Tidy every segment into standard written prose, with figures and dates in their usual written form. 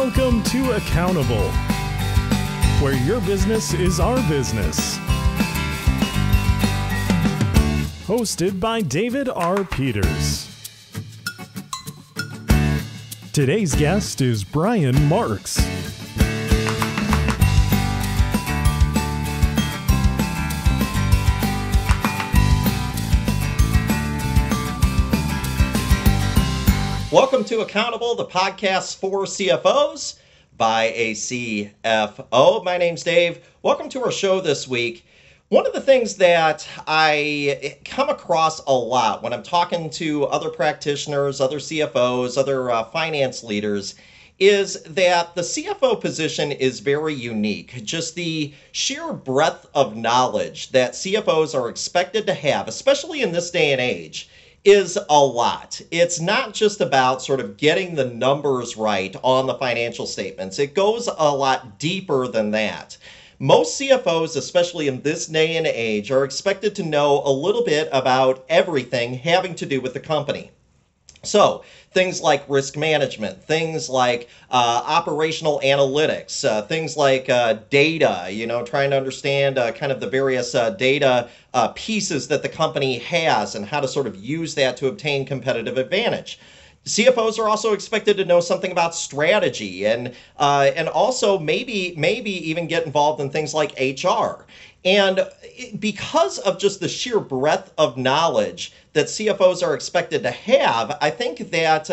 Welcome to Accountable, where your business is our business. Hosted by David R. Peters. Today's guest is Brian Marks. Welcome to Accountable, the podcast for CFOs by a CFO. My name's Dave. Welcome to our show this week. One of the things that I come across a lot when I'm talking to other practitioners, other CFOs, other finance leaders, is that the CFO position is very unique. Just the sheer breadth of knowledge that CFOs are expected to have, especially in this day and age, is a lot. It's not just about sort of getting the numbers right on the financial statements. It goes a lot deeper than that. Most CFOs, especially in this day and age, are expected to know a little bit about everything having to do with the company. So things like risk management, things like operational analytics, things like data, trying to understand kind of the various data pieces that the company has and how to sort of use that to obtain competitive advantage. CFOs are also expected to know something about strategy and also maybe even get involved in things like HR. And because of just the sheer breadth of knowledge that CFOs are expected to have, I think that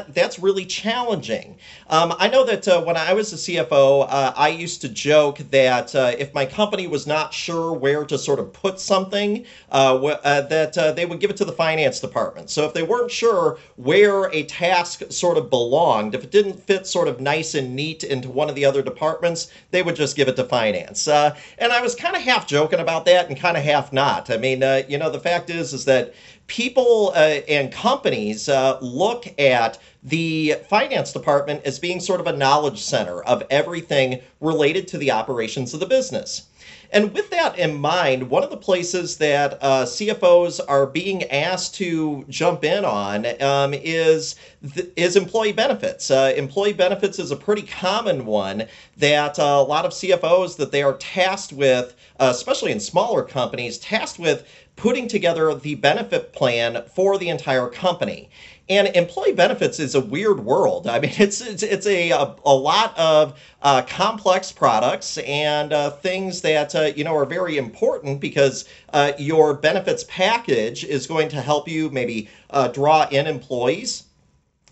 that's really challenging. I know that when I was a CFO, I used to joke that if my company was not sure where to sort of put something, that they would give it to the finance department. So if they weren't sure where a task sort of belonged, if it didn't fit sort of nice and neat into one of the other departments, they would just give it to finance. And I was kind of half joking about that and kind of half not. I mean, the fact is that people and companies look at the finance department as being sort of a knowledge center of everything related to the operations of the business. And with that in mind, one of the places that CFOs are being asked to jump in on is employee benefits. Employee benefits is a pretty common one that a lot of CFOs that they are tasked with, especially in smaller companies, tasked with putting together the benefit plan for the entire company. And employee benefits is a weird world. I mean, it's a lot of complex products and things that are very important because your benefits package is going to help you maybe draw in employees.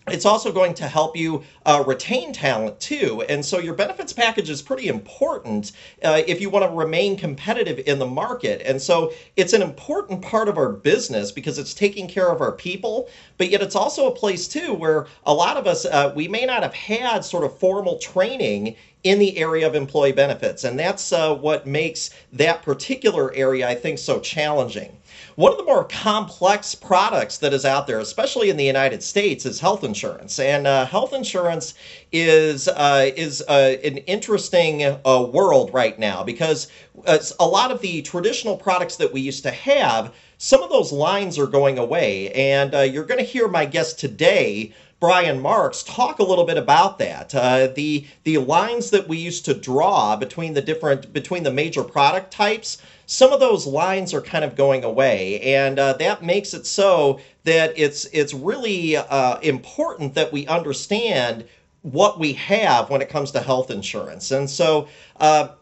It's also going to help you retain talent too. And so your benefits package is pretty important if you want to remain competitive in the market. And so it's an important part of our business because it's taking care of our people, but yet it's also a place too where a lot of us, we may not have had sort of formal training in the area of employee benefits. And that's what makes that particular area, I think, so challenging. One of the more complex products that is out there, especially in the United States, is health insurance. And health insurance is an interesting world right now because a lot of the traditional products that we used to have, some of those lines are going away. And you're going to hear my guest today, Brian Marks, talk a little bit about that. The lines that we used to draw between the major product types, some of those lines are kind of going away, and that makes it so that it's really important that we understand what we have when it comes to health insurance. And so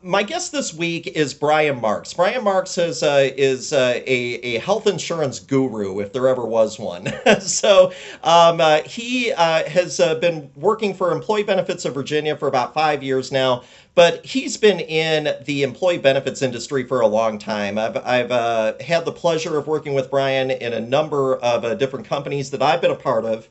my guest this week is Brian Marks. Brian Marks is a health insurance guru, if there ever was one. So he has been working for Employee Benefits of Virginia for about 5 years now, but he's been in the employee benefits industry for a long time. I've had the pleasure of working with Brian in a number of different companies that I've been a part of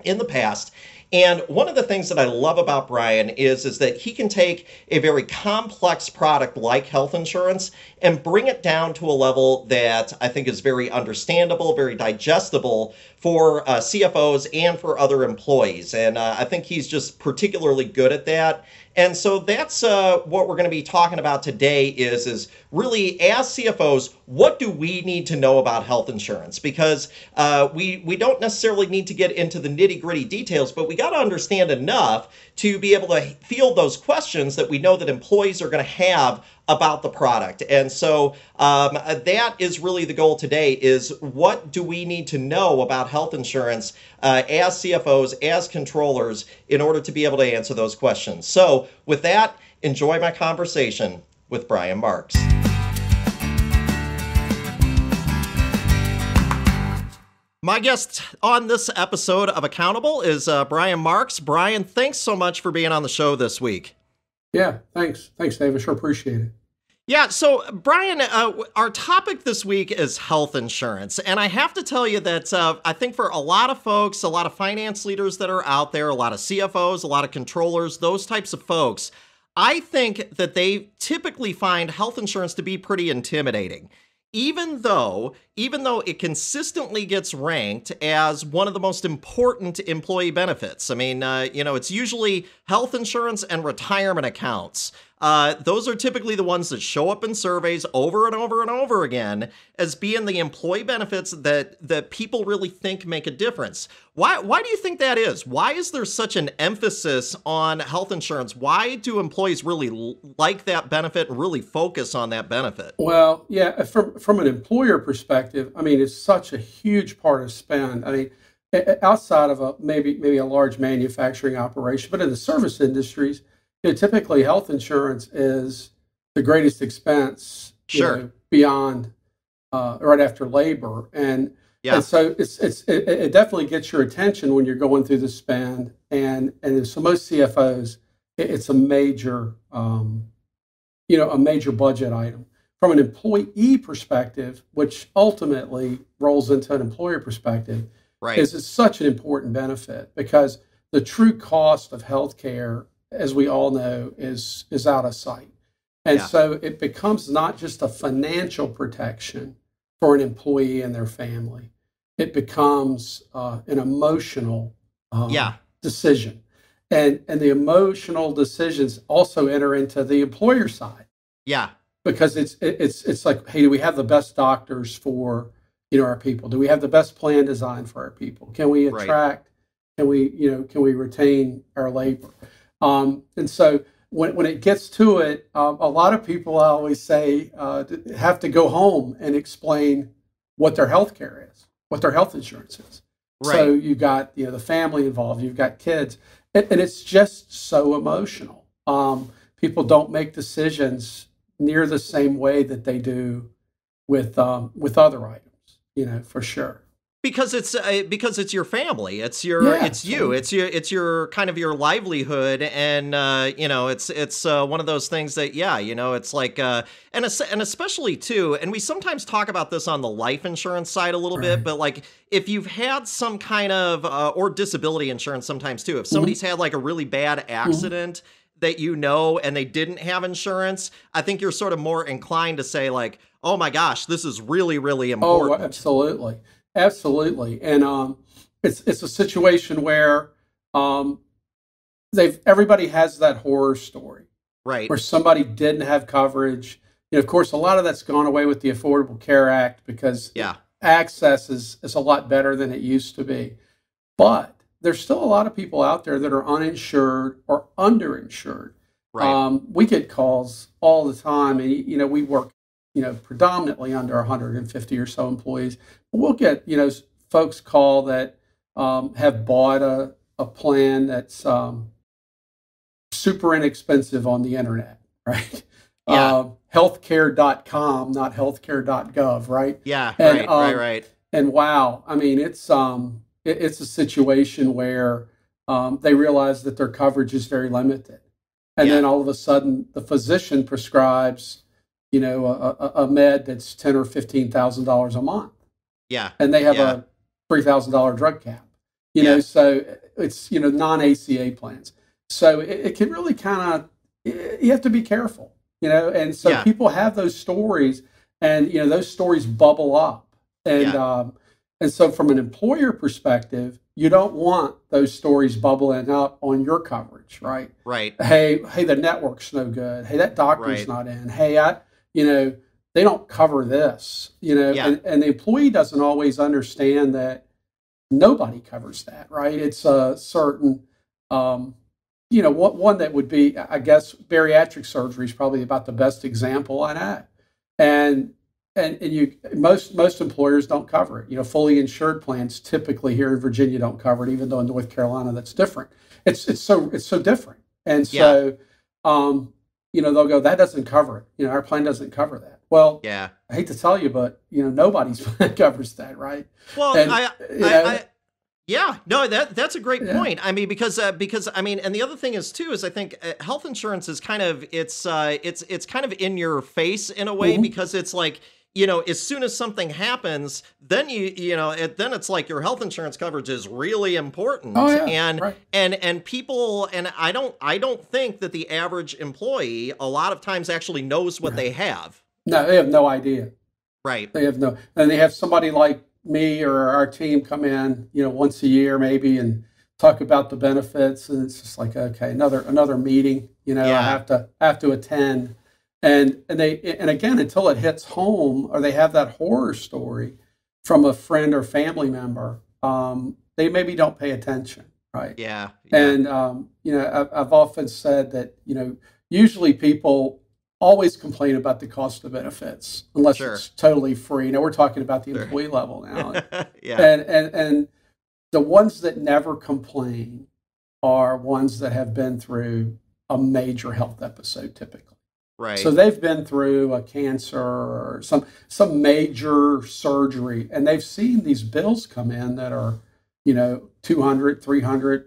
in the past. And one of the things that I love about Brian is that he can take a very complex product like health insurance and bring it down to a level that I think is very understandable, very digestible for CFOs and for other employees. And I think he's just particularly good at that. And so that's what we're going to be talking about today is really, as CFOs, what do we need to know about health insurance? Because we don't necessarily need to get into the nitty-gritty details, but we got to understand enough to be able to field those questions that we know that employees are going to have about the product. And so that is really the goal today, is what do we need to know about health insurance as CFOs, as controllers, in order to be able to answer those questions. So with that, enjoy my conversation with Brian Marks. My guest on this episode of Accountable is Brian Marks. Brian, thanks so much for being on the show this week. Yeah, thanks. Thanks, Dave. I sure appreciate it. Yeah, so Brian, our topic this week is health insurance. And I have to tell you that I think for a lot of folks, a lot of finance leaders that are out there, a lot of CFOs, a lot of controllers, those types of folks, I think that they typically find health insurance to be pretty intimidating. Even though it consistently gets ranked as one of the most important employee benefits. I mean, it's usually health insurance and retirement accounts. Those are typically the ones that show up in surveys over and over and over again as being the employee benefits that people really think make a difference. Why do you think that is? Why is there such an emphasis on health insurance? Why do employees really like that benefit and really focus on that benefit? Well, yeah, from an employer perspective, I mean, it's such a huge part of spend. I mean, outside of maybe a large manufacturing operation, but in the service industries, typically health insurance is the greatest expense, sure, beyond right after labor, and so it definitely gets your attention when you're going through the spend, and so most CFOs, it's a major a major budget item. From an employee perspective, which ultimately rolls into an employer perspective, right, is it's such an important benefit, because the true cost of healthcare, as we all know, is out of sight. And so it becomes not just a financial protection for an employee and their family. It becomes an emotional decision. And the emotional decisions also enter into the employer side. Yeah. Because it's like, hey, do we have the best doctors for our people? Do we have the best plan design for our people? Can we attract? Can we retain our labor? And so when it gets to it, a lot of people, I always say, have to go home and explain what their health care is, what their health insurance is. Right. So you've got the family involved, you've got kids, and it's just so emotional. People don't make decisions near the same way that they do with other items, for sure. Because it's your family, it's your kind of your livelihood, and it's one of those things that it's like and especially too, and we sometimes talk about this on the life insurance side a little bit, but like if you've had some kind of or disability insurance sometimes too, if somebody's had like a really bad accident that and they didn't have insurance, I think you're sort of more inclined to say like, oh my gosh, this is really, really important. Oh, absolutely. Absolutely. And it's a situation where everybody has that horror story. Right. Where somebody didn't have coverage. Of course, a lot of that's gone away with the Affordable Care Act, because access is a lot better than it used to be. But there's still a lot of people out there that are uninsured or underinsured. Right. We get calls all the time, and we work predominantly under 150 or so employees. We'll get, folks call that have bought a plan that's super inexpensive on the internet, right? Yeah. Healthcare.com, not healthcare.gov, right? Yeah, and, right. And wow, I mean, it's a situation where they realize that their coverage is very limited. And then all of a sudden, the physician prescribes a med that's $10,000 or $15,000 a month. Yeah. And they have a $3,000 drug cap. So it's non-ACA plans. So it can really kind of, you have to be careful, And so people have those stories, and those stories bubble up, and And so from an employer perspective, you don't want those stories bubbling up on your coverage, right? Right. Hey, the network's no good. Hey, that doctor's not in. Hey, they don't cover this, and the employee doesn't always understand that nobody covers that, right? It's a certain, one that would be, I guess, bariatric surgery is probably about the best example on that. And most employers don't cover it. Fully insured plans typically here in Virginia don't cover it, even though in North Carolina that's different. It's so different. And so, they'll go, that doesn't cover it. Our plan doesn't cover that. Well, I hate to tell you, but nobody's plan covers that, right? Well, that's a great point. I mean, because and the other thing is too, is I think health insurance is kind of, it's kind of in your face in a way, because it's like, as soon as something happens, then then it's like your health insurance coverage is really important. Oh, yeah. And people, and I don't think that the average employee a lot of times actually knows what they have. No, they have no idea. Right. They have somebody like me or our team come in, once a year maybe, and talk about the benefits, and it's just like, okay, another meeting, I have to attend. And again, until it hits home, or they have that horror story from a friend or family member, they maybe don't pay attention, right? Yeah. And I've often said that usually people always complain about the cost of benefits unless it's totally free. Now we're talking about the employee level now. And the ones that never complain are ones that have been through a major health episode typically. Right. So they've been through a cancer or some major surgery, and they've seen these bills come in that are, 200, 300,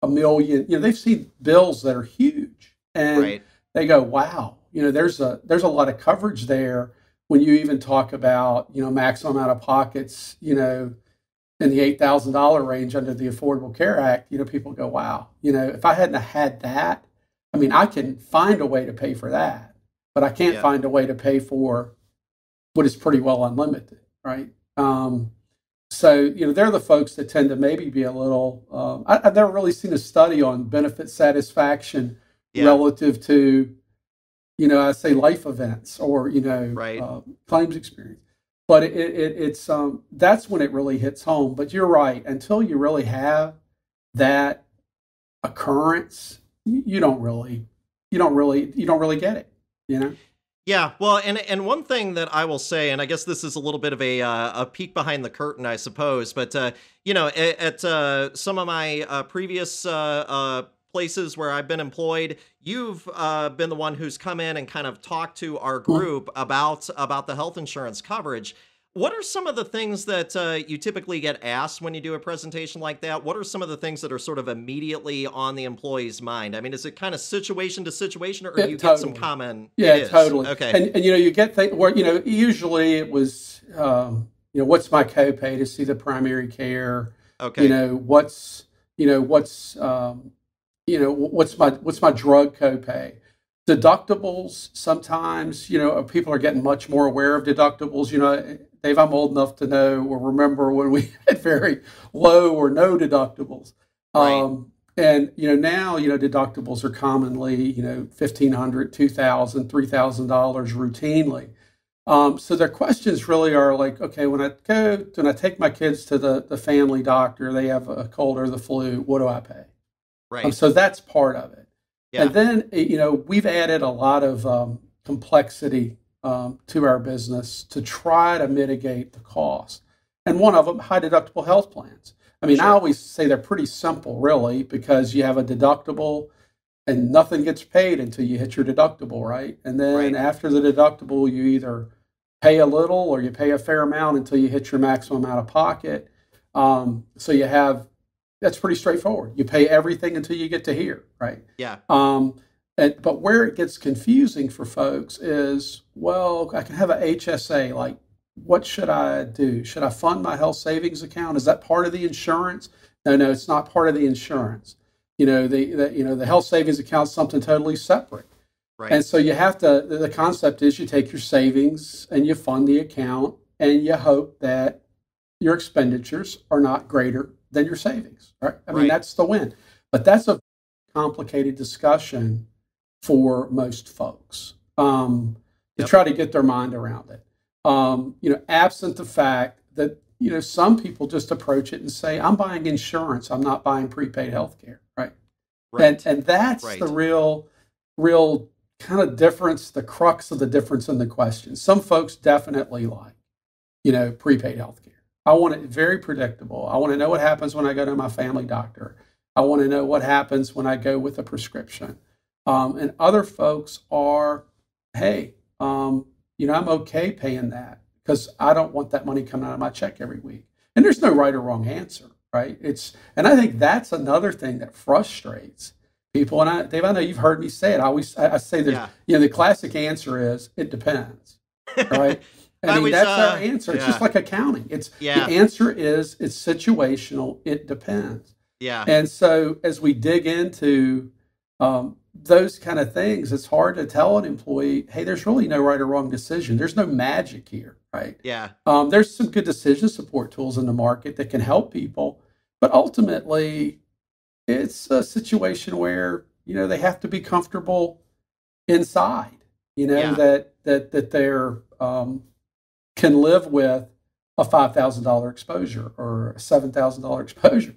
$1 million. They've seen bills that are huge, and they go, wow, there's a lot of coverage there. When you even talk about, maximum out of pockets, in the $8,000 range under the Affordable Care Act, people go, wow, if I hadn't had that, I can find a way to pay for that. But I can't find a way to pay for what is pretty well unlimited, right? So, they're the folks that tend to maybe be a little, I've never really seen a study on benefit satisfaction relative to, I say life events or, claims experience. But it's that's when it really hits home. But you're right, until you really have that occurrence, you don't really get it. Yeah, well, and one thing that I will say, and I guess this is a little bit of a peek behind the curtain, I suppose, but at some of my previous places where I've been employed, you've been the one who's come in and kind of talked to our group about the health insurance coverage. What are some of the things that you typically get asked when you do a presentation like that? What are some of the things that are sort of immediately on the employee's mind? Is it kind of situation to situation, or do you get some common? Yeah, totally. Okay. And you get things where, usually it was, what's my copay to see the primary care? Okay. What's my drug copay? Deductibles, sometimes, people are getting much more aware of deductibles. Dave, I'm old enough to know or remember when we had very low or no deductibles. Right. And, now, deductibles are commonly, $1,500, $2,000, $3,000 routinely. So their questions really are like, okay, when I take my kids to the family doctor, they have a cold or the flu, what do I pay? Right. So that's part of it. Yeah. And then, we've added a lot of complexity to our business to try to mitigate the cost. And one of them, high deductible health plans. I always say they're pretty simple, really, because you have a deductible and nothing gets paid until you hit your deductible, right? And then after the deductible, you either pay a little or you pay a fair amount until you hit your maximum out of pocket. So that's pretty straightforward. You pay everything until you get to here, right? Yeah. But where it gets confusing for folks is, well, I can have a HSA. Like, what should I do? Should I fund my health savings account? Is that part of the insurance? No, it's not part of the insurance. The health savings account is something totally separate. Right. And so you have to. The concept is you take your savings and you fund the account, and you hope that your expenditures are not greater than your savings, right? I mean, that's the win. But that's a complicated discussion for most folks to try to get their mind around it. Absent the fact that, some people just approach it and say, I'm buying insurance, I'm not buying prepaid healthcare, right? And that's the real kind of difference, the crux of the difference in the question. Some folks definitely like, prepaid healthcare. I want it very predictable. I want to know what happens when I go to my family doctor. I want to know what happens when I go with a prescription. And other folks are, hey, I'm okay paying that because I don't want that money coming out of my check every week. And there's no right or wrong answer, right? And I think that's another thing that frustrates people. And Dave, I know you've heard me say it. I say that, the classic answer is it depends, right? I mean, that's our answer. It's just like accounting. The answer is it's situational. It depends. Yeah. And so as we dig into those kind of things, it's hard to tell an employee, hey, there's really no right or wrong decision. There's no magic here, right? Yeah. There's some good decision support tools in the market that can help people, but ultimately it's a situation where, they have to be comfortable inside, that they're can live with a $5,000 exposure or a $7,000 exposure.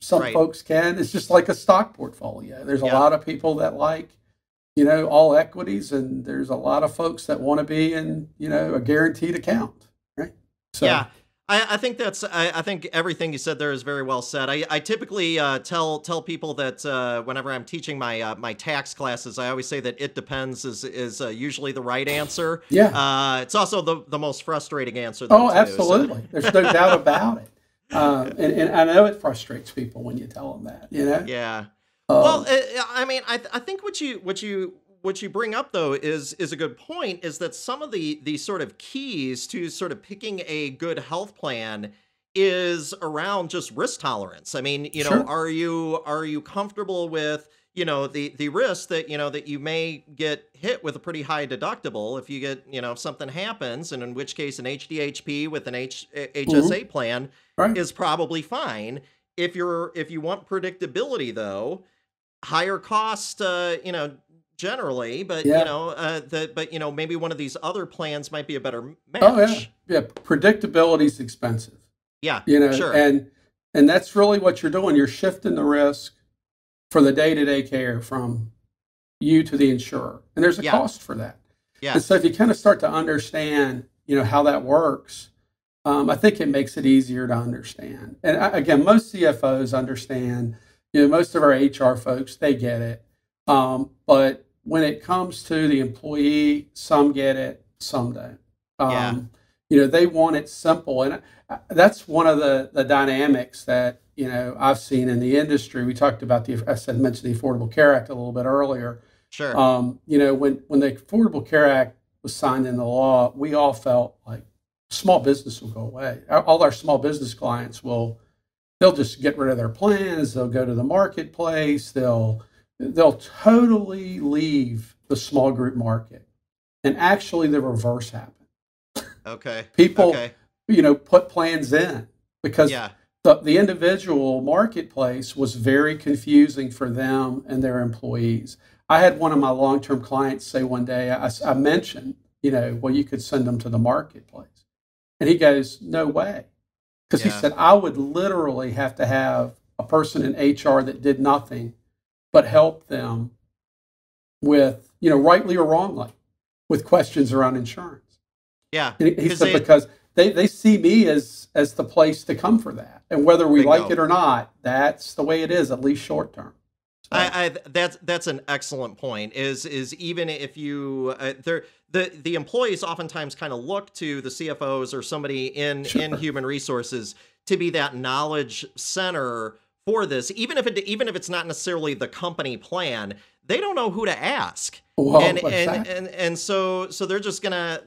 Some folks can. It's just like a stock portfolio. There's a lot of people that like, all equities, and there's a lot of folks that want to be in, a guaranteed account, right? So, I think I think everything you said there is very well said. I typically tell people that whenever I'm teaching my my tax classes, I always say that it depends is usually the right answer. Yeah. It's also the most frustrating answer. Though, absolutely. So. There's no doubt about it. And I know it frustrates people when you tell them that, Yeah. Well, I mean, I think what you bring up though is a good point. Is that some of the sort of keys to sort of picking a good health plan is around just risk tolerance. I mean, are you comfortable with the risk that that you may get hit with a pretty high deductible if you get if something happens, and in which case an HDHP with an HSA plan is probably fine. If you want predictability though, higher cost, generally, but maybe one of these other plans might be a better match. Oh yeah, predictability is expensive. Yeah, sure. And that's really what you're doing. You're shifting the risk for the day-to-day care from you to the insurer, and there's a cost for that. Yeah. And so if you kind of start to understand, how that works, I think it makes it easier to understand. And again, most CFOs understand. Most of our HR folks, they get it. But when it comes to the employee, some get it, some don't. They want it simple. And that's one of the dynamics that, I've seen in the industry. We talked about mentioned the Affordable Care Act a little bit earlier. Sure. When the Affordable Care Act was signed into law, we all felt like small business will go away. All our small business clients they'll just get rid of their plans. They'll go to the marketplace. They'll totally leave the small group market. And actually the reverse happened. Okay. People, put plans in because the individual marketplace was very confusing for them and their employees. I had one of my long-term clients say one day, I mentioned, well, you could send them to the marketplace. And he goes, no way. Because he said, I would literally have to have a person in HR that did nothing but help them with, rightly or wrongly, with questions around insurance. Yeah. And he said, because they see me as the place to come for that. And whether we like it or not, that's the way it is, at least short term. So. That's an excellent point. Is even if you the employees oftentimes kind of look to the CFOs or somebody in human resources to be that knowledge center for this, even if it's not necessarily the company plan. They don't know who to ask, and so they're just gonna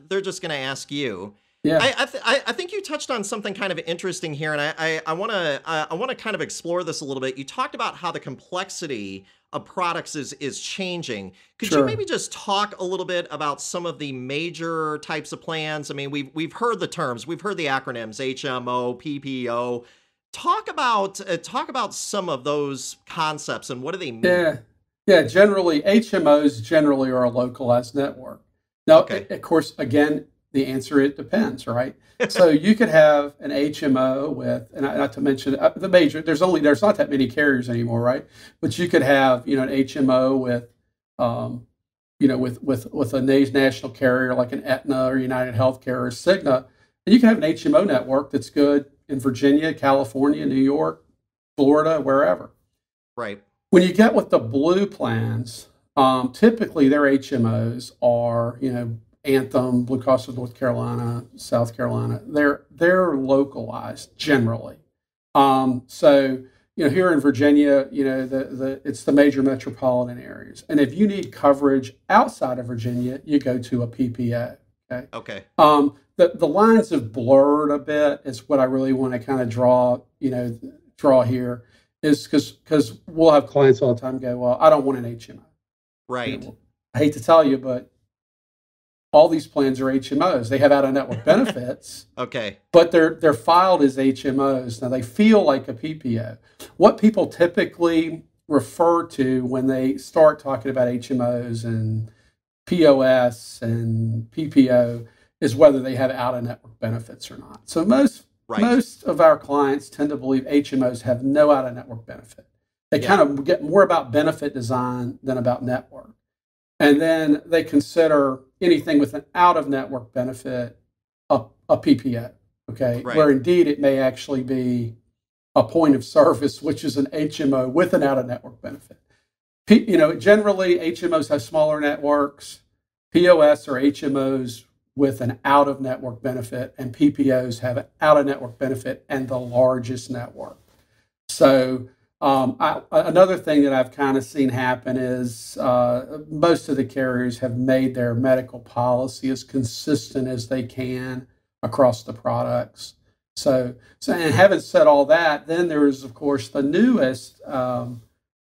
ask you. Yeah, I think you touched on something kind of interesting here, and I want to kind of explore this a little bit. You talked about how the complexity of products is changing. Could Sure. you maybe just talk a little bit about some of the major types of plans? I mean, we've heard the terms, we've heard the acronyms, HMO, PPO. Talk about some of those concepts and what do they mean? Yeah. Yeah. Generally, HMOs generally are a localized network. Now, Okay. of course, again, the answer, it depends, right? So you could have an HMO with, and not to mention the major, there's not that many carriers anymore, right? But you could have, an HMO with, with a national carrier like an Aetna or United Healthcare or Cigna, and you can have an HMO network that's good in Virginia, California, New York, Florida, wherever. Right. When you get with the blue plans, typically their HMOs are, Anthem, Blue Cross of North Carolina, South Carolina. They're localized generally. So here in Virginia, it's the major metropolitan areas, and if you need coverage outside of Virginia, you go to a PPO. Okay. Okay. The lines have blurred a bit. Is what I really want to kind of draw here is because we'll have clients all the time go, well, I don't want an HMO. Right. I hate to tell you, but all these plans are HMOs. They have out-of-network benefits. Okay. But they're filed as HMOs. Now they feel like a PPO. What people typically refer to when they start talking about HMOs and POS and PPO is whether they have out-of-network benefits or not. So most of our clients tend to believe HMOs have no out-of-network benefit. They kind of get more about benefit design than about network. And then they consider anything with an out-of-network benefit a PPO, okay? Right. Where indeed it may actually be a point of service, which is an HMO with an out-of-network benefit. Generally, HMOs have smaller networks. POS or HMOs with an out-of-network benefit, and PPOs have an out-of-network benefit and the largest network. So another thing that I've kind of seen happen is most of the carriers have made their medical policy as consistent as they can across the products. So and having said all that, then there is, of course, the newest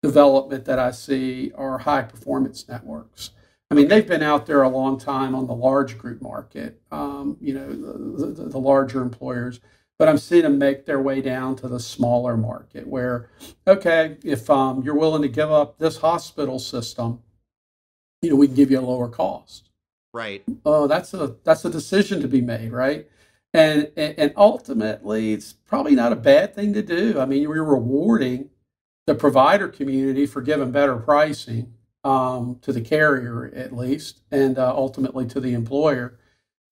development that I see are high performance networks. I mean, they've been out there a long time on the large group market, the larger employers. But I'm seeing them make their way down to the smaller market where, okay, if you're willing to give up this hospital system, we can give you a lower cost. Right. Oh, that's a decision to be made, right? And ultimately, it's probably not a bad thing to do. I mean, you're rewarding the provider community for giving better pricing to the carrier, at least, and ultimately to the employer.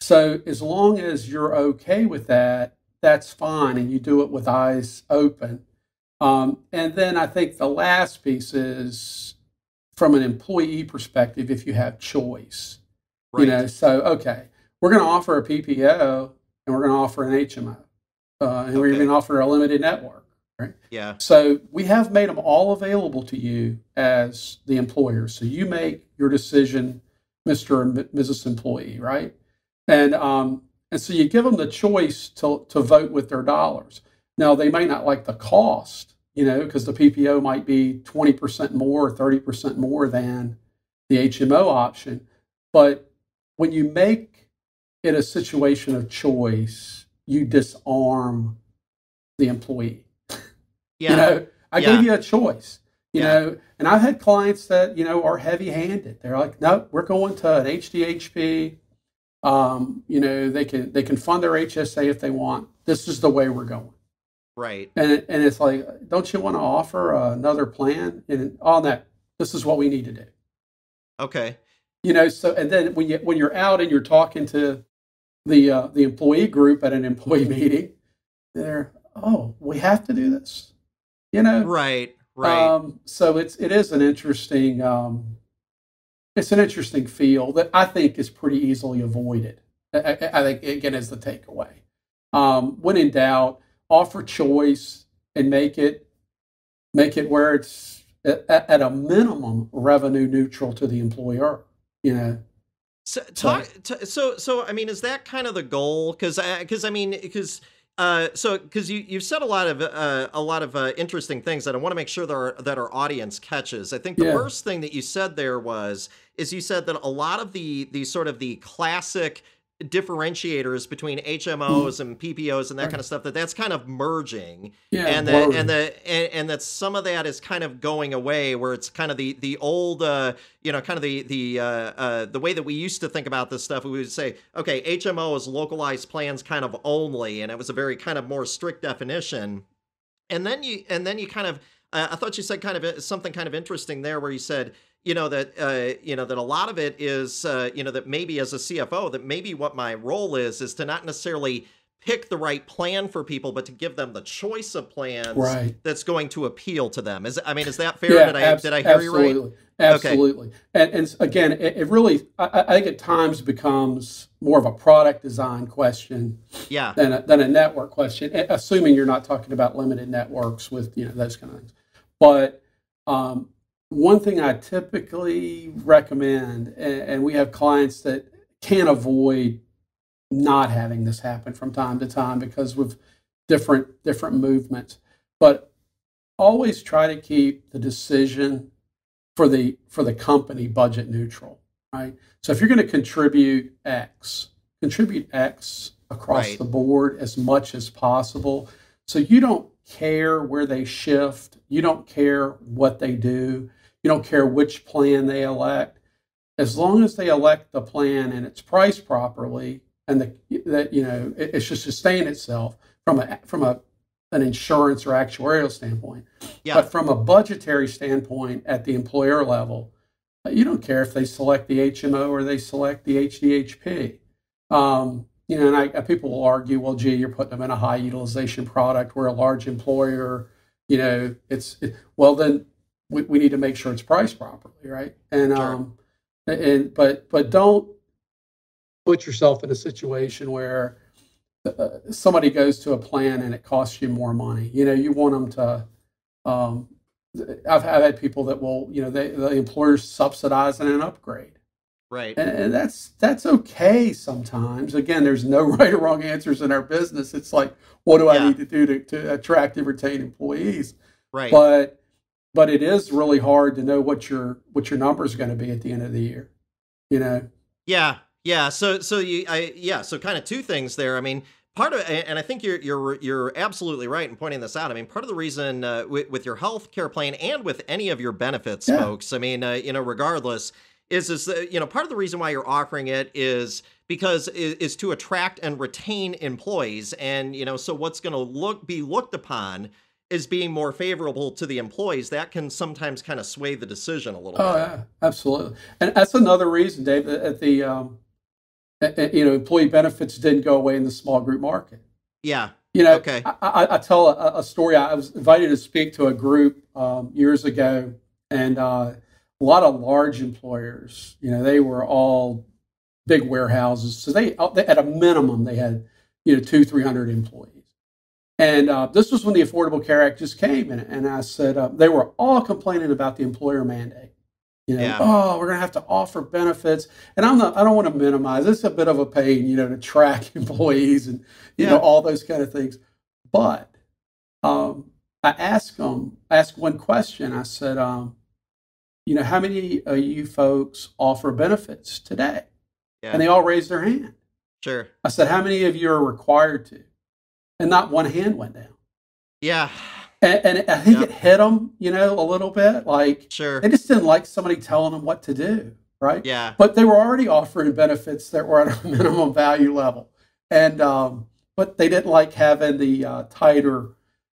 So as long as you're okay with that, that's fine, and you do it with eyes open. And then I think the last piece is from an employee perspective, if you have choice. Right. So, okay, we're going to offer a PPO and we're going to offer an HMO. And we're going to offer a limited network, right? Yeah. So we have made them all available to you as the employer. So you make your decision, Mr. and Mrs. Employee, right? And so you give them the choice to vote with their dollars. Now, they may not like the cost, because the PPO might be 20% more or 30% more than the HMO option. But when you make it a situation of choice, you disarm the employee. Yeah. I gave you a choice, and I've had clients that, are heavy-handed. They're like, no, we're going to an HDHP. They can fund their HSA if they want. This is the way we're going. Right. And it's like, don't you want to offer another plan? And on that, this is what we need to do. Okay. So and then when you're out and you're talking to the employee group at an employee meeting, they're, oh, we have to do this. Right. Right. So it is an interesting. It's an interesting feel that I think is pretty easily avoided. I think, again, is the takeaway. When in doubt, offer choice and make it where it's at a minimum revenue neutral to the employer. So I mean, is that kind of the goal? Because So, because you've said a lot of interesting things that I want to make sure that our audience catches. I think the first thing that you said there is you said that a lot of the sort of the classic differentiators between HMOs and PPOs and that kind of stuff, that's kind of merging, and that some of that is kind of going away, where it's kind of the old kind of the way that we used to think about this stuff. We would say, okay, HMO is localized plans kind of only, and it was a very kind of more strict definition. And then you kind of I thought you said kind of something kind of interesting there, where you said, that a lot of it is, that maybe as a CFO, that maybe what my role is to not necessarily pick the right plan for people, but to give them the choice of plans that's going to appeal to them. Is that fair? Did I hear you right? Absolutely. Okay. And again, it really, I think at times becomes more of a product design question than a network question, assuming you're not talking about limited networks with, those kind of things. But, one thing I typically recommend, and we have clients that can't avoid not having this happen from time to time because with different movements, but always try to keep the decision for the company budget neutral, right? So if you're going to contribute X across the board as much as possible. So you don't care where they shift, you don't care what they do. You don't care which plan they elect, as long as they elect the plan and it's priced properly, and it's just sustain itself from an insurance or actuarial standpoint. But from a budgetary standpoint at the employer level, you don't care if they select the HMO or they select the HDHP. And people will argue, well, gee, you're putting them in a high utilization product. We're a large employer. Then we need to make sure it's priced properly, right? And but don't put yourself in a situation where somebody goes to a plan and it costs you more money. You want them to. I've had people that will, the employer's subsidizing an upgrade, right? And that's okay sometimes. Again, there's no right or wrong answers in our business. It's like, what do I need to do to attract and retain employees, right? But it is really hard to know what your number is going to be at the end of the year, Yeah. So kind of two things there. I mean, part of, and I think you're absolutely right in pointing this out. I mean, part of the reason with your healthcare plan and with any of your benefits, folks, I mean, regardless, is part of the reason why you're offering it is because is to attract and retain employees, and so what's going to be looked upon is being more favorable to the employees, that can sometimes kind of sway the decision a little bit. Oh, yeah, absolutely. And that's another reason, Dave, that the employee benefits didn't go away in the small group market. Yeah. Okay. I tell a story. I was invited to speak to a group years ago, and a lot of large employers, they were all big warehouses. So they at a minimum, they had, 200-300 employees. And this was when the Affordable Care Act just came, and I said they were all complaining about the employer mandate. Oh, we're going to have to offer benefits, and I don't want to minimize. It's a bit of a pain, to track employees and all those kind of things. But I asked one question. I said, how many of you folks offer benefits today? Yeah. And they all raised their hand. Sure. I said, how many of you are required to? And not one hand went down. Yeah. And I think it hit them, a little bit. Like, sure, they just didn't like somebody telling them what to do, right? Yeah. But they were already offering benefits that were at a minimum value level. And but they didn't like having the tighter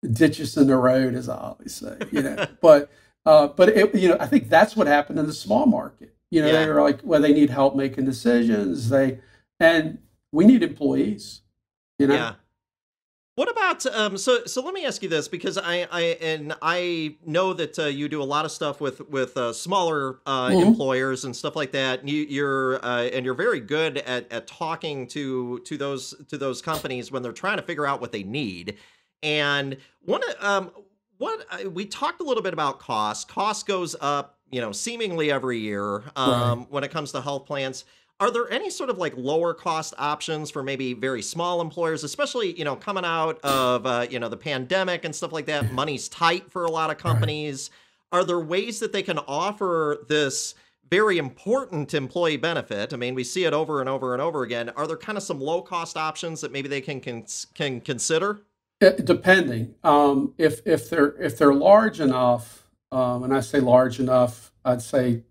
ditches in the road, as I always say, But it, I think that's what happened in the small market. They were like, well, they need help making decisions. And we need employees, Yeah. What about so let me ask you this, because I know that you do a lot of stuff with smaller employers and stuff like that. And you're very good at talking to those companies when they're trying to figure out what they need. And we talked a little bit about cost. Cost goes up, seemingly every year when it comes to health plans. Are there any sort of like lower cost options for maybe very small employers, especially, coming out of, the pandemic and stuff like that? Money's tight for a lot of companies. Are there ways that they can offer this very important employee benefit? I mean, we see it over and over and over again. Are there kind of some low cost options that maybe they can consider? Depending, if they're large enough, and I say large enough, I'd say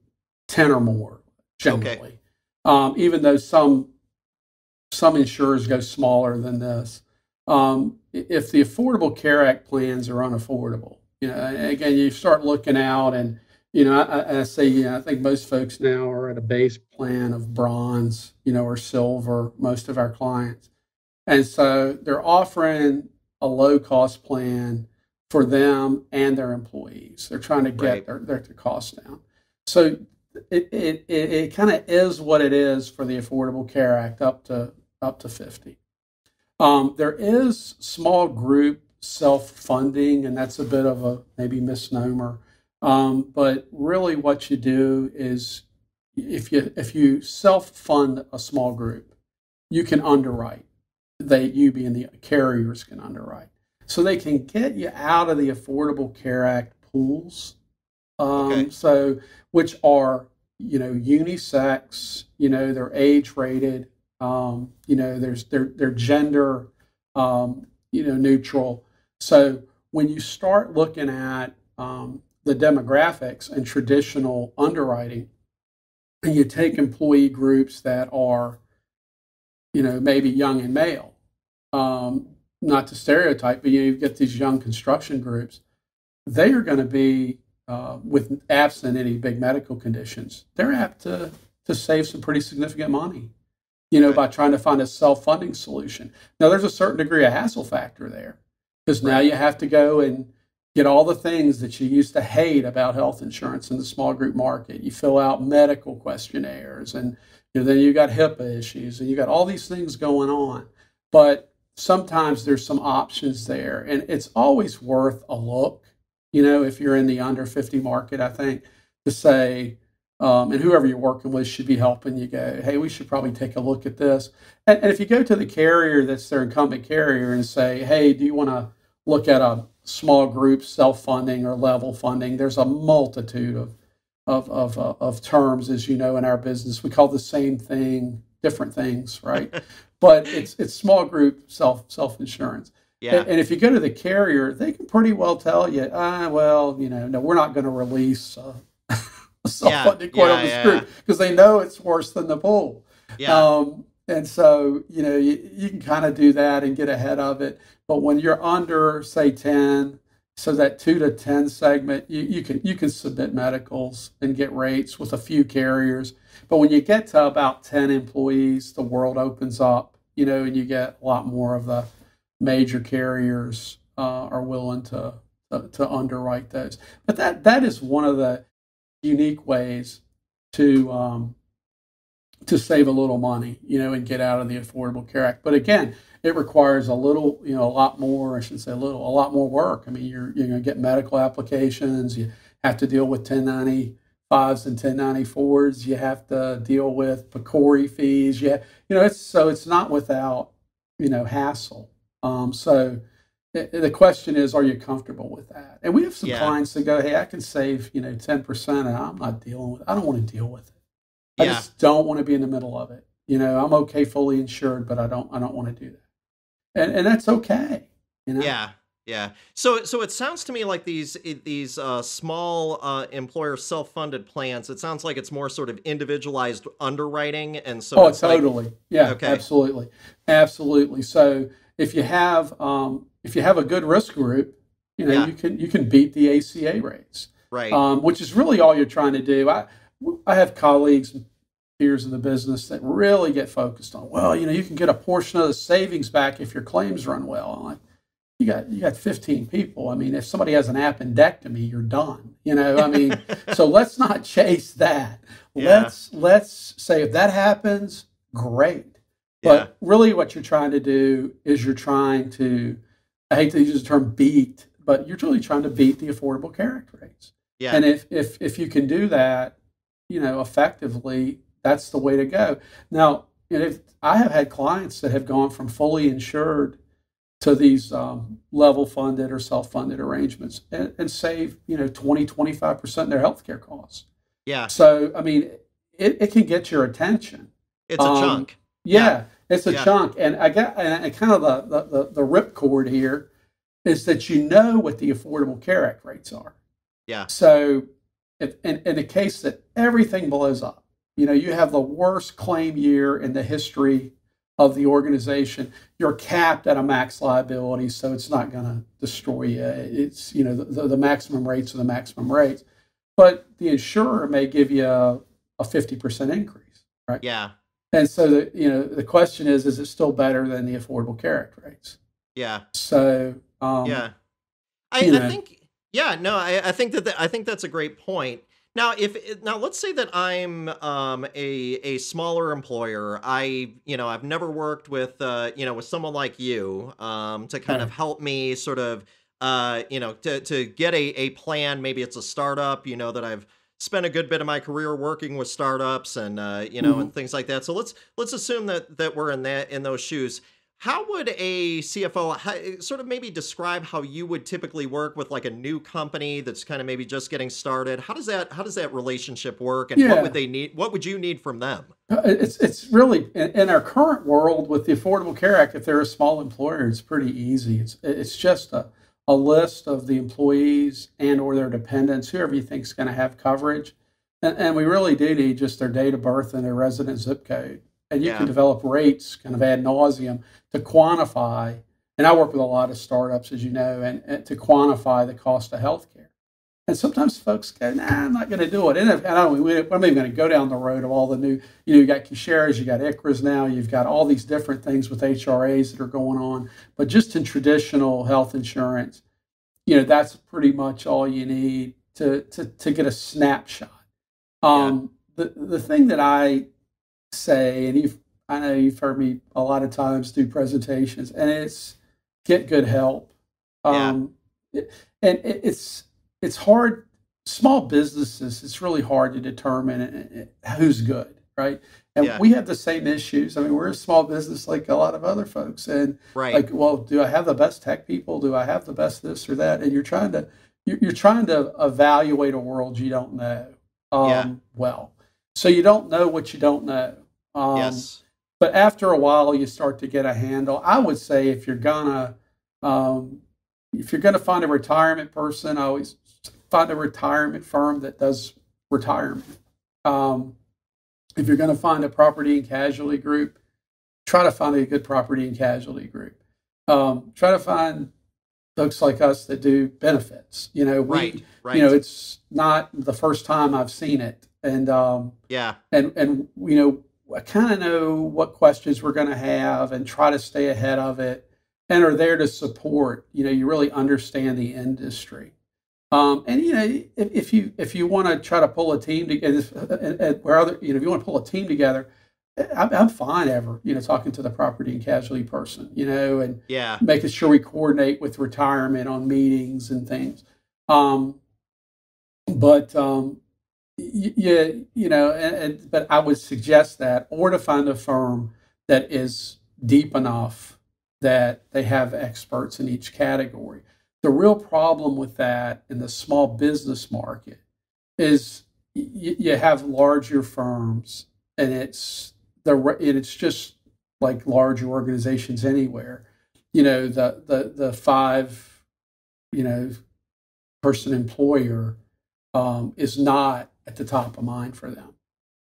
10 or more generally. Okay. Even though some insurers go smaller than this, if the Affordable Care Act plans are unaffordable, again, you start looking out, and I say, I think most folks now are at a base plan of bronze, or silver. Most of our clients, and so they're offering a low cost plan for them and their employees. They're trying to get their costs down. So it kind of is what it is for the Affordable Care Act up to 50. There is small group self-funding, and that's a bit of a maybe misnomer. But really what you do is if you self-fund a small group, you can underwrite. You being the carriers can underwrite. So they can get you out of the Affordable Care Act pools. So which are, unisex, they're age rated, they're gender, neutral. So when you start looking at the demographics and traditional underwriting, and you take employee groups that are, maybe young and male, not to stereotype, but you get these young construction groups, they are going to be, with absent any big medical conditions, they're apt to save some pretty significant money, by trying to find a self-funding solution. Now, there's a certain degree of hassle factor there, because now you have to go and get all the things that you used to hate about health insurance in the small group market. You fill out medical questionnaires, and then you got HIPAA issues, and you got all these things going on. But sometimes there's some options there, and it's always worth a look, if you're in the under 50 market, I think, to say, and whoever you're working with should be helping you go, hey, we should probably take a look at this. And if you go to the carrier that's their incumbent carrier and say, hey, do you want to look at a small group self-funding or level funding? There's a multitude of terms, as you know, in our business. We call the same thing different things, right? But it's small group self-insurance. Yeah. And if you go to the carrier, they can pretty well tell you, no, we're not going to release a self-funding quote on this group, because they know it's worse than the pool. Yeah. And so, you can kind of do that and get ahead of it. But when you're under, say, 10, so that 2 to 10 segment, you can submit medicals and get rates with a few carriers. But when you get to about 10 employees, the world opens up, and you get a lot more of the major carriers are willing to underwrite those. But that is one of the unique ways to save a little money, and get out of the Affordable Care Act. But again, it requires a lot more work. I mean, you're going to get medical applications. You have to deal with 1095s and 1094s. You have to deal with PCORI fees. It's not without, hassle. So the question is, are you comfortable with that? And we have some clients that go, hey, I can save, 10%, and I'm not dealing with it. I don't want to deal with it. I just don't want to be in the middle of it. I'm okay fully insured, but I don't want to do that. And that's okay. Yeah. Yeah. So it sounds to me like these small employer self-funded plans, it sounds like it's more sort of individualized underwriting. And so totally. Yeah, okay. Absolutely. So if you have a good risk group, you can beat the ACA rates. Right. Which is really all you're trying to do. I have colleagues and peers in the business that really get focused on, you can get a portion of the savings back if your claims run well. I'm like, you got 15 people. I mean, if somebody has an appendectomy, you're done. So let's not chase that. Yeah. Let's say if that happens, great. But really what you're trying to do is you're trying to, I hate to use the term beat, but you're really trying to beat the Affordable Care Act rates. Yeah. And if you can do that, effectively, that's the way to go. Now, if I have had clients that have gone from fully insured to these level funded or self-funded arrangements and save, 20-25% in their healthcare costs. Yeah. So, I mean, it can get your attention. It's a chunk. Yeah, it's a chunk. And and kind of the ripcord here is that what the Affordable Care Act rates are. Yeah. So in the case that everything blows up, you have the worst claim year in the history of the organization, you're capped at a max liability, so it's not going to destroy you. It's, the maximum rates are the maximum rates. But the insurer may give you a 50% increase, right? Yeah. And so the question is it still better than the Affordable Care Act rates? Yeah. So I think that's a great point. Now, let's say that I'm a smaller employer. I've never worked with with someone like you to kind of help me sort of to get a plan. Maybe it's a startup, that I've spent a good bit of my career working with startups and and things like that. So let's assume that we're in those shoes. How would a CFO sort of maybe describe how you would typically work with like a new company that's kind of maybe just getting started? How does that relationship work, and what would they need? What would you need from them? It's really in our current world with the Affordable Care Act. If they're a small employer, it's pretty easy. It's just a list of the employees and or their dependents, whoever you think is going to have coverage, and we really do need just their date of birth and their resident zip code. And you can develop rates kind of ad nauseum to quantify, and I work with a lot of startups, as you know, and to quantify the cost of healthcare. And sometimes folks go, nah, I'm not going to do it. And I'm even going to go down the road of all the new, you got Kisharas, you got ICRAs now, you've got all these different things with HRAs that are going on. But just in traditional health insurance, that's pretty much all you need to get a snapshot. The thing that I say, and I know you've heard me a lot of times do presentations, and it's get good help. And it's hard. Small businesses, it's really hard to determine who's good, right? And we have the same issues. I mean, we're a small business like a lot of other folks, and like, well, do I have the best tech people? Do I have the best this or that? And you're trying to evaluate a world you don't know well. So you don't know what you don't know. But after a while, you start to get a handle. I would say if you're gonna find a retirement person, I always find a retirement firm that does retirement. If you're going to find a property and casualty group, try to find a good property and casualty group. Try to find folks like us that do benefits. It's not the first time I've seen it, and I kind of know what questions we're going to have and try to stay ahead of it, and are there to support. You really understand the industry. If you want to try to pull a team together, if you want to pull a team together, I'm fine talking to the property and casualty person, and making sure we coordinate with retirement on meetings and things. But I would suggest that, or to find a firm that is deep enough that they have experts in each category. The real problem with that in the small business market is you have larger firms, and it's just like larger organizations anywhere. The 5 person employer is not at the top of mind for them.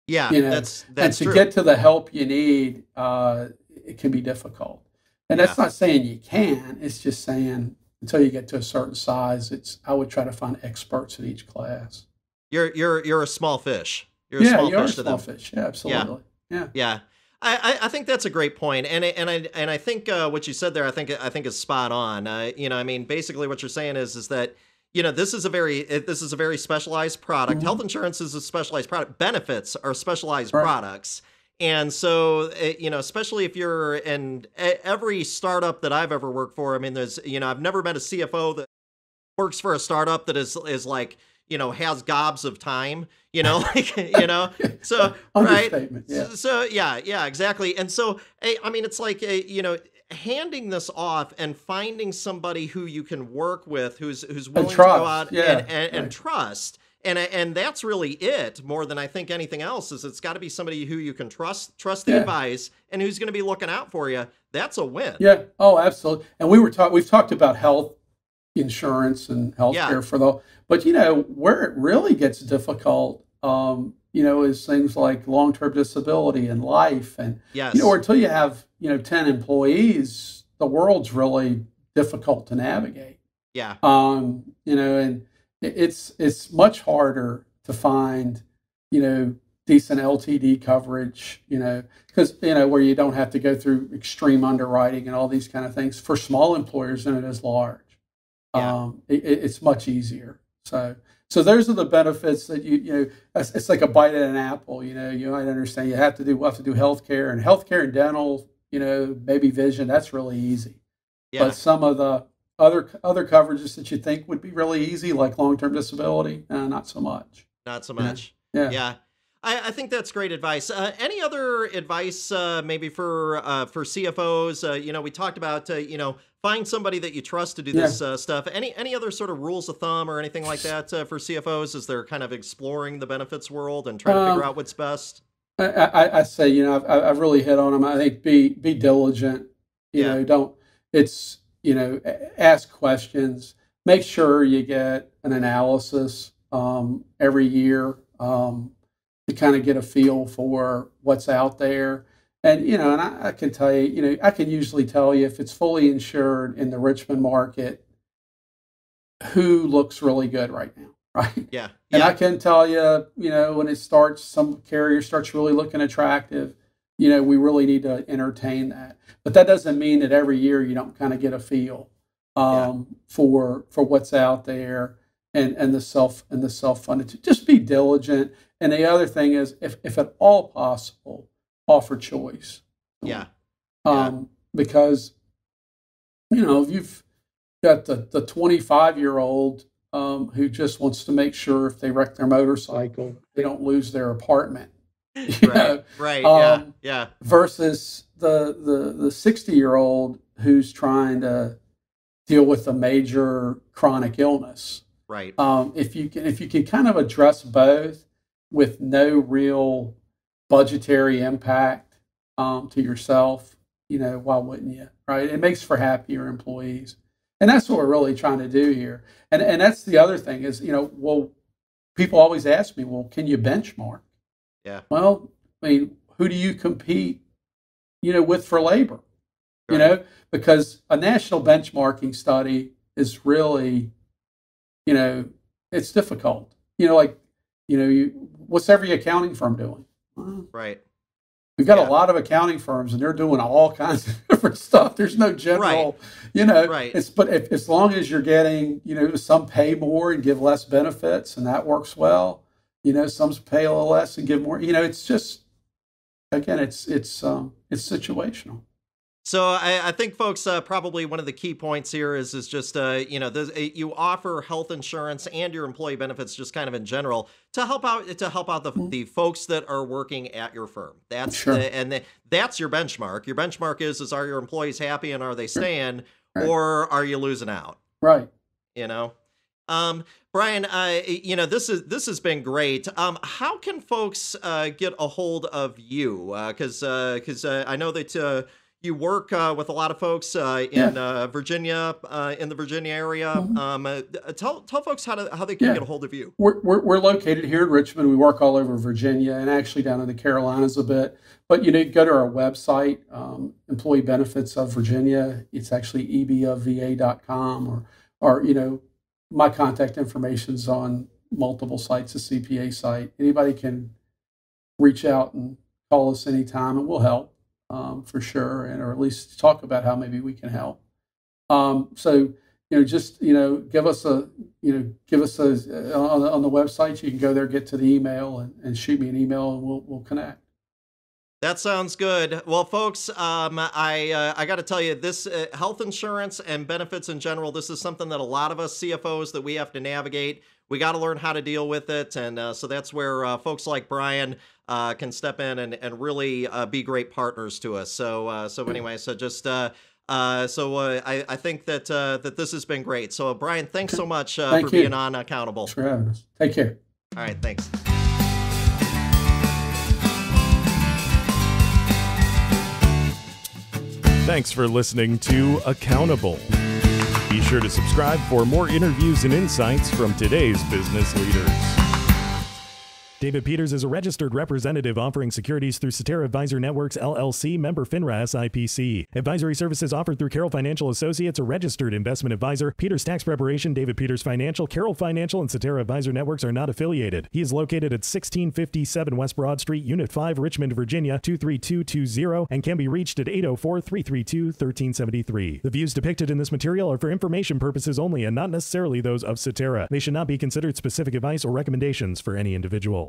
That's and to true. get to the help you need, it can be difficult. And that's not saying you can. It's just saying until you get to a certain size, I would try to find experts in each class. You're a small fish. You're a small fish. Yeah, absolutely. Yeah. I think that's a great point, and I think what you said there, I think is spot on. Basically what you're saying is that this is a very specialized product. Mm-hmm. Health insurance is a specialized product. Benefits are specialized products. And so, especially if you're in every startup that I've ever worked for, there's, I've never met a CFO that works for a startup that is like, has gobs of time, like, so, right. Understatement, yeah. So, yeah, exactly. And so, I mean, it's like, handing this off and finding somebody who you can work with, who's willing to go out and trust. And that's really it, more than I think anything else. Is it's got to be somebody who you can trust the advice, and who's going to be looking out for you. That's a win. Yeah. Oh, absolutely. And we've talked about health insurance and healthcare but where it really gets difficult, is things like long-term disability and life, and until you have 10 employees, the world's really difficult to navigate. Yeah. And it's much harder to find, decent LTD coverage, because, where you don't have to go through extreme underwriting and all these kind of things for small employers than it is large. Yeah. It's much easier. So those are the benefits that it's like a bite at an apple. You might understand you have to do healthcare and dental, maybe vision. That's really easy. Yeah. But some of the other coverages that you think would be really easy, like long-term disability, not so much. Not so much. Yeah. I think that's great advice. Any other advice, maybe for CFOs? We talked about find somebody that you trust to do this stuff. Any other sort of rules of thumb or anything like that for CFOs as they're kind of exploring the benefits world and trying to figure out what's best? I say I've really hit on them. I think be diligent. Ask questions. Make sure you get an analysis every year. To kind of get a feel for what's out there. And, and I can tell you, I can usually tell you if it's fully insured in the Richmond market, who looks really good right now, right? Yeah. And I can tell you, when some carrier starts really looking attractive, we really need to entertain that. But that doesn't mean that every year you don't kind of get a feel for what's out there and the self-funded. Just be diligent. And the other thing is, if at all possible, offer choice. Yeah. Because, if you've got the 25-year-old who just wants to make sure if they wreck their motorcycle, they don't lose their apartment. Right. Yeah. Versus the 60-year-old who's trying to deal with a major chronic illness. Right. If you can kind of address both with no real budgetary impact to yourself, why wouldn't you? Right? It makes for happier employees, and that's what we're really trying to do here. And that's the other thing is, people always ask me, well, can you benchmark? Yeah. Well, I mean, who do you compete, with for labor? Right. Because a national benchmarking study is really, it's difficult. What's every accounting firm doing? Right. We've got a lot of accounting firms, and they're doing all kinds of different stuff. There's no general, Right. But as long as you're getting, some pay more and give less benefits, and that works well. Some pay a little less and give more. It's just, again, it's situational. So I think, folks, probably one of the key points here is just, you offer health insurance and your employee benefits just kind of in general to help out the folks that are working at your firm. That's that's your benchmark. Your benchmark is are your employees happy and are they staying, or are you losing out? Right. Brian, this has been great. How can folks get a hold of you? Because I know that you work with a lot of folks in Virginia, in the Virginia area. Tell folks how they can get a hold of you. We're located here in Richmond. We work all over Virginia and actually down in the Carolinas a bit. But go to our website, Employee Benefits of Virginia. It's actually EBofVA.com, or my contact information's on multiple sites, a CPA site. Anybody can reach out and call us anytime, and we'll help. For sure, or at least talk about how maybe we can help. So just give us a on the website. You can go there, get to the email, and shoot me an email, and we'll connect. That sounds good. Well, folks, I got to tell you, this health insurance and benefits in general, this is something that a lot of us CFOs that we have to navigate. We got to learn how to deal with it. And so that's where folks like Brian can step in and really be great partners to us. So anyway, so just I think that that this has been great. So Brian, thanks so much for being on Accountable. Thanks for having us. Take care. All right, thanks. Thanks for listening to Accountable. Be sure to subscribe for more interviews and insights from today's business leaders. David Peters is a registered representative offering securities through Cetera Advisor Networks, LLC, member FINRA SIPC. Advisory services offered through Carroll Financial Associates, a registered investment advisor. Peters Tax Preparation, David Peters Financial, Carroll Financial, and Cetera Advisor Networks are not affiliated. He is located at 1657 West Broad Street, Unit 5, Richmond, Virginia, 23220, and can be reached at 804-332-1373. The views depicted in this material are for information purposes only and not necessarily those of Cetera. They should not be considered specific advice or recommendations for any individual.